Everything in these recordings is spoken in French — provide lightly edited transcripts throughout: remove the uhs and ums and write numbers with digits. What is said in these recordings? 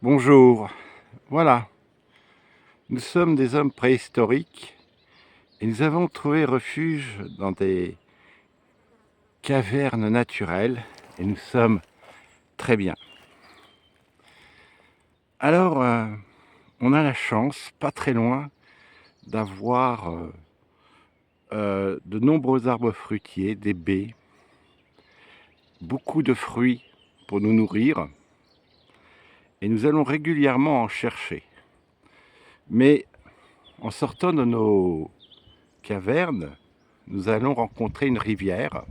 Bonjour, voilà, nous sommes des hommes préhistoriques et nous avons trouvé refuge dans des cavernes naturelles et nous sommes très bien. Alors, on a la chance, pas très loin, d'avoir de nombreux arbres fruitiers, des baies, beaucoup de fruits pour nous nourrir et nous allons régulièrement en chercher. Mais en sortant de nos cavernes, nous allons rencontrer une rivière.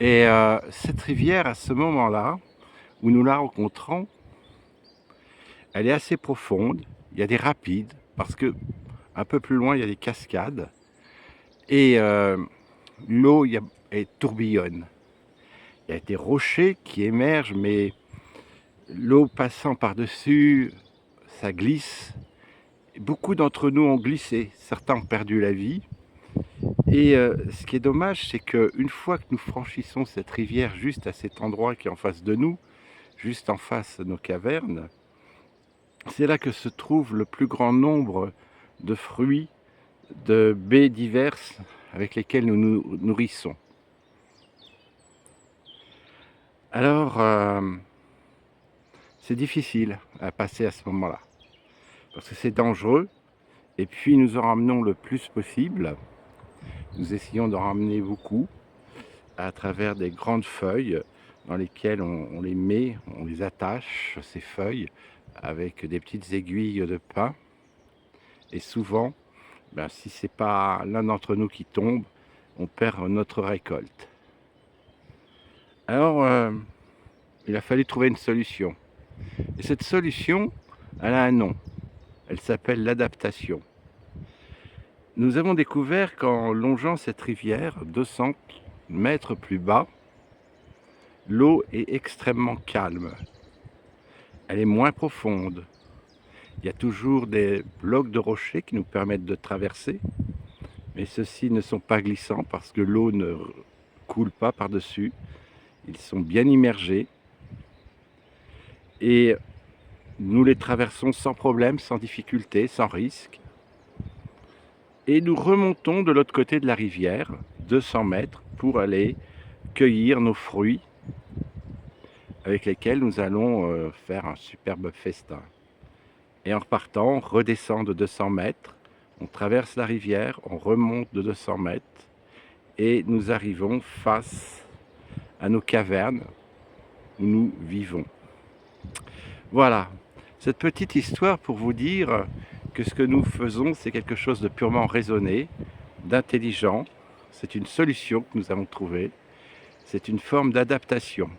Et cette rivière, à ce moment-là, où nous la rencontrons, elle est assez profonde. Il y a des rapides, parce que un peu plus loin, il y a des cascades. Et l'eau elle tourbillonne. Il y a des rochers qui émergent, mais l'eau passant par-dessus, ça glisse. Beaucoup d'entre nous ont glissé. Certains ont perdu la vie. Et ce qui est dommage, c'est qu'une fois que nous franchissons cette rivière juste à cet endroit qui est en face de nous, juste en face de nos cavernes, c'est là que se trouve le plus grand nombre de fruits, de baies diverses avec lesquelles nous nous nourrissons. Alors, c'est difficile à passer à ce moment-là, parce que c'est dangereux, et puis nous en ramenons le plus possible. Nous essayons d'en ramener beaucoup à travers des grandes feuilles dans lesquelles on les met, on les attache, ces feuilles, avec des petites aiguilles de pin. Et souvent, si ce n'est pas l'un d'entre nous qui tombe, on perd notre récolte. Alors, il a fallu trouver une solution. Et cette solution, elle a un nom. Elle s'appelle l'adaptation. Nous avons découvert qu'en longeant cette rivière, 200 mètres plus bas, l'eau est extrêmement calme. Elle est moins profonde. Il y a toujours des blocs de rochers qui nous permettent de traverser, mais ceux-ci ne sont pas glissants parce que l'eau ne coule pas par-dessus. Ils sont bien immergés et nous les traversons sans problème, sans difficulté, sans risque. Et nous remontons de l'autre côté de la rivière, 200 mètres, pour aller cueillir nos fruits avec lesquels nous allons faire un superbe festin. Et en repartant, on redescend de 200 mètres, on traverse la rivière, on remonte de 200 mètres et nous arrivons face à nos cavernes où nous vivons. Voilà, cette petite histoire pour vous dire que ce que nous faisons, c'est quelque chose de purement raisonné, d'intelligent. C'est une solution que nous avons trouvée. C'est une forme d'adaptation.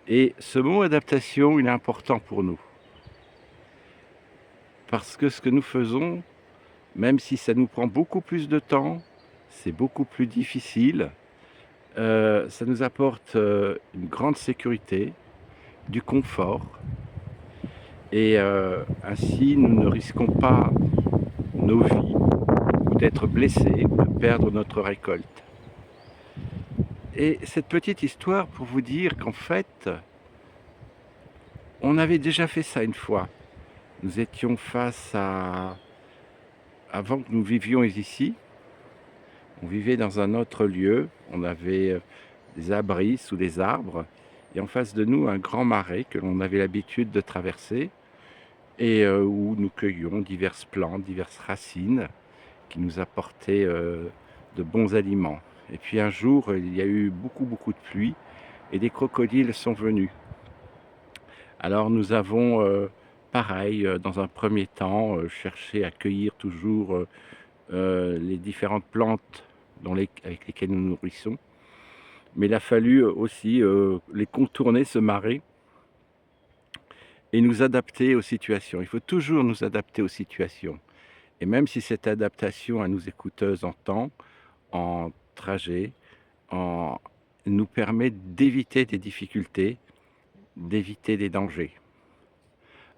Et ce mot adaptation, il est important pour nous. Parce que ce que nous faisons, même si ça nous prend beaucoup plus de temps, c'est beaucoup plus difficile, ça nous apporte une grande sécurité, du confort. Et ainsi, nous ne risquons pas nos vies, ou d'être blessés, ou de perdre notre récolte. Et cette petite histoire pour vous dire qu'en fait, on avait déjà fait ça une fois. Nous étions face à... Avant que nous vivions ici, on vivait dans un autre lieu, on avait des abris sous les arbres, et en face de nous, un grand marais que l'on avait l'habitude de traverser, et où nous cueillions diverses plantes, diverses racines, qui nous apportaient de bons aliments. Et puis un jour, il y a eu beaucoup de pluie, et des crocodiles sont venus. Alors nous avons, pareil, dans un premier temps, cherché à cueillir toujours les différentes plantes avec lesquelles nous nourrissons. Mais il a fallu aussi les contourner, ce marais, et nous adapter aux situations. Il faut toujours nous adapter aux situations. Et même si cette adaptation, elle nous est coûteuse en temps, en trajet, nous permet d'éviter des difficultés, d'éviter des dangers.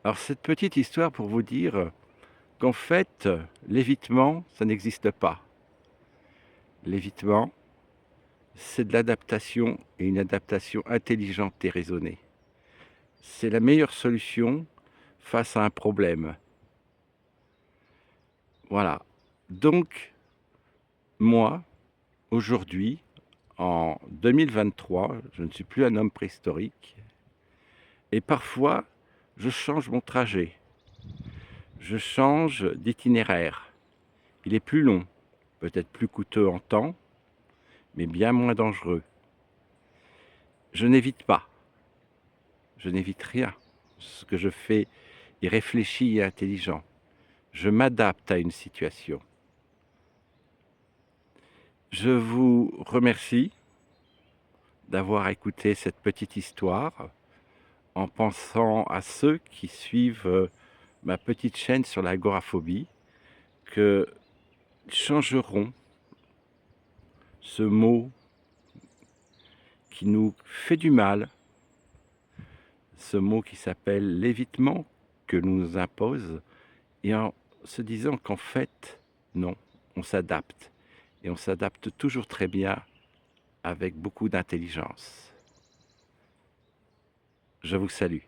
Alors cette petite histoire pour vous dire qu'en fait, l'évitement, ça n'existe pas. L'évitement, c'est de l'adaptation et une adaptation intelligente et raisonnée. c'est la meilleure solution face à un problème. Voilà. Donc, moi, aujourd'hui, en 2023, je ne suis plus un homme préhistorique et parfois, je change mon trajet, je change d'itinéraire. Il est plus long, peut-être plus coûteux en temps, mais bien moins dangereux. Je n'évite pas, je n'évite rien. Ce que je fais est réfléchi et intelligent. Je m'adapte à une situation. Je vous remercie d'avoir écouté cette petite histoire en pensant à ceux qui suivent ma petite chaîne sur l'agoraphobie, qu'ils changeront ce mot qui nous fait du mal, ce mot qui s'appelle l'évitement que l'on nous impose, et en se disant qu'en fait, non, on s'adapte. Et on s'adapte toujours très bien avec beaucoup d'intelligence. Je vous salue.